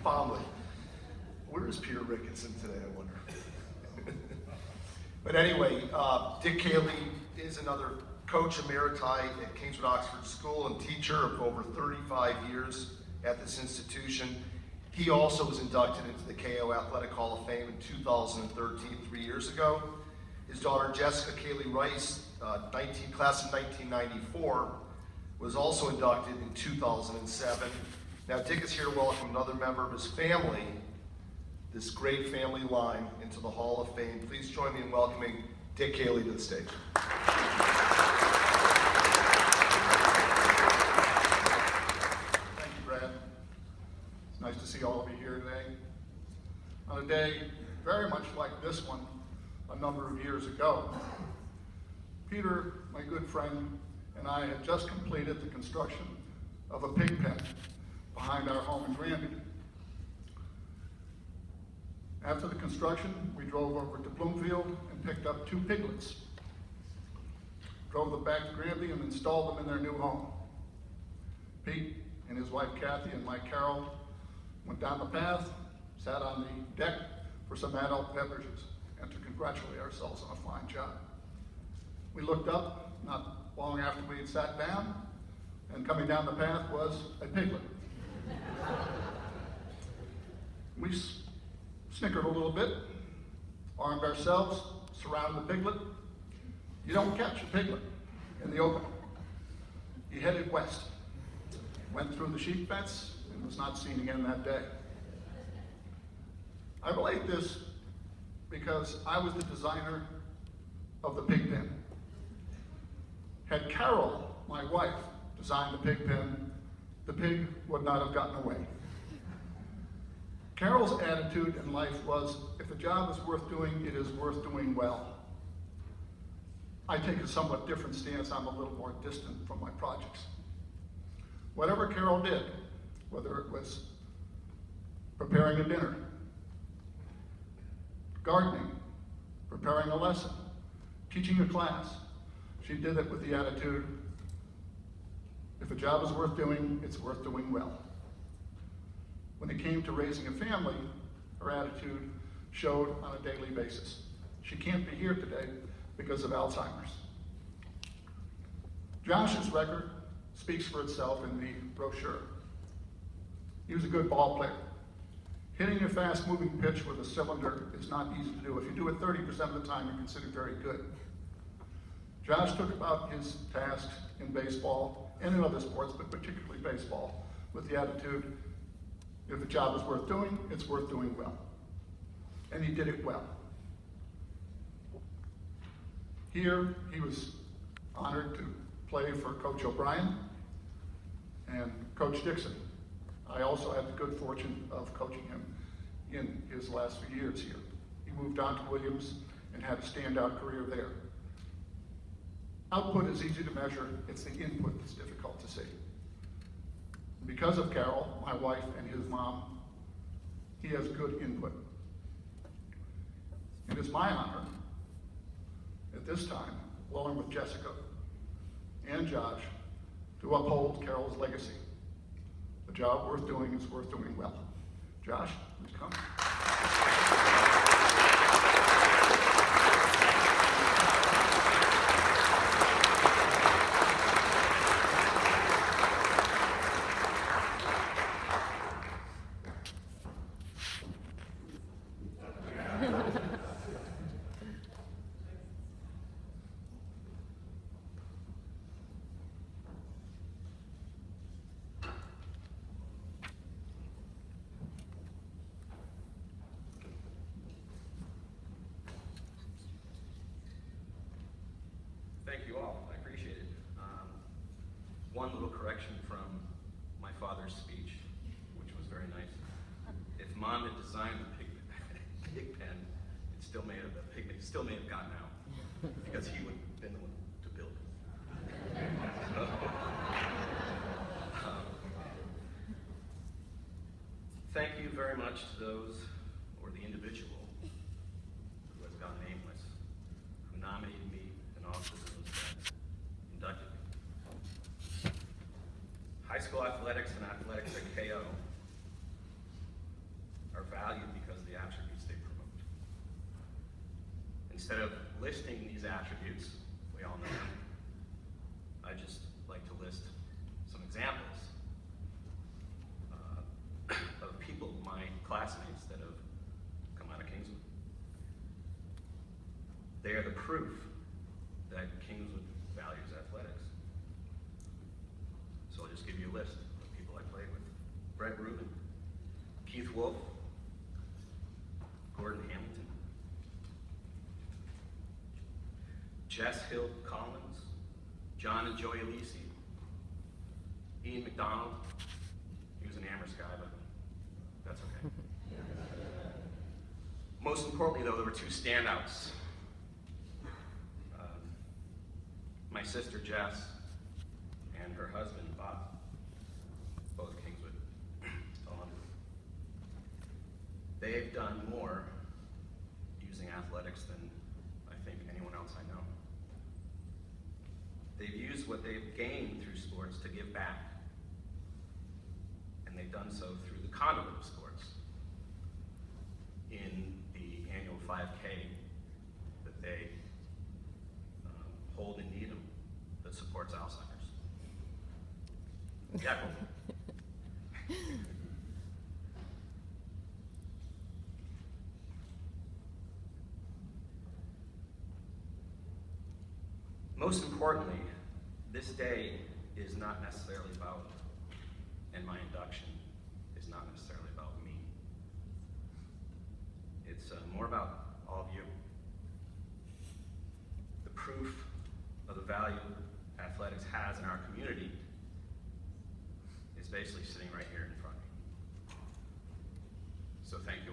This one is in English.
fondly. Where is Peter Rickinson today, I wonder? But anyway, Dick Cayley is another coach emeriti at Kingswood Oxford School and teacher of over 35 years at this institution. He also was inducted into the KO Athletic Hall of Fame in 2013, 3 years ago. His daughter Jessica Cayley Rice, class of 1994, was also inducted in 2007. Now Dick is here to welcome another member of his family, this great family line, into the Hall of Fame. Please join me in welcoming Dick Cayley to the stage. Thank you, Brad. It's nice to see all of you here today. On a day very much like this one, a number of years ago, Peter, my good friend, and I had just completed the construction of a pig pen behind our home in Granby. After the construction, we drove over to Bloomfield and picked up 2 piglets. Drove them back to Granby and installed them in their new home. Pete and his wife Kathy and Mike Carroll went down the path, sat on the deck for some adult beverages, and to congratulate ourselves on a fine job. We looked up not long after we had sat down, and coming down the path was a piglet. We snickered a little bit, armed ourselves, surrounded the piglet. You don't catch a piglet in the open. He headed west, went through the sheep fence, and was not seen again that day. I relate this because I was the designer of the pig pen. Had Carol, my wife, designed the pig pen, the pig would not have gotten away. Carol's attitude in life was, if a job is worth doing, it is worth doing well. I take a somewhat different stance. I'm a little more distant from my projects. Whatever Carol did, whether it was preparing a dinner, gardening, preparing a lesson, teaching a class, she did it with the attitude, if a job is worth doing, it's worth doing well. When it came to raising a family, her attitude showed on a daily basis. She can't be here today because of Alzheimer's. Josh's record speaks for itself in the brochure. He was a good ball player. Hitting a fast-moving pitch with a cylinder is not easy to do. If you do it 30% of the time, you're considered very good. Josh took about his tasks in baseball and in other sports, but particularly baseball, with the attitude, if a job is worth doing, it's worth doing well. And he did it well. Here, he was honored to play for Coach O'Brien and Coach Dixon. I also had the good fortune of coaching him in his last few years here. He moved on to Williams and had a standout career there. Output is easy to measure, it's the input that's difficult to see. Because of Carol, my wife, and his mom, he has good input. It is my honor at this time, along with Jessica and Josh, to uphold Carol's legacy. A job worth doing is worth doing well. Josh, please come. Thank you all. I appreciate it. One little correction from my father's speech, which was very nice. If Mom had designed the pig pen, it still may have gotten out because he would have been the one to build it. Thank you very much to those, or the individual, who has gone nameless, who nominated me and also those that inducted me. High school athletics and athletics at KO are valued because of the attributes they promote. Instead of listing these attributes, we all know them, I just like to list some examples of people, my classmates that have come out of Kingswood. They are the proof that Kingswood values athletics. So I'll just give you a list of people I played with. Brett Rubin, Keith Wolf, Gordon Hamilton, Jess Hill Collins, John and Joey Alisi, Ian McDonald. He was an Amherst guy, but that's okay. Most importantly, though, there were two standouts. My sister Jess and her husband Bob, both Kingswood alum. They've done more using athletics than I think anyone else I know. They've used what they've gained through sports to give back. And they've done so through the conduit of sports in the annual 5K that they hold in Needham that supports Alzheimer's. Yeah, cool. Most importantly, this day is not necessarily about, and my induction is not necessarily about me. It's more about all of you. The proof of the value athletics has in our community is basically sitting right here in front of me. So thank you.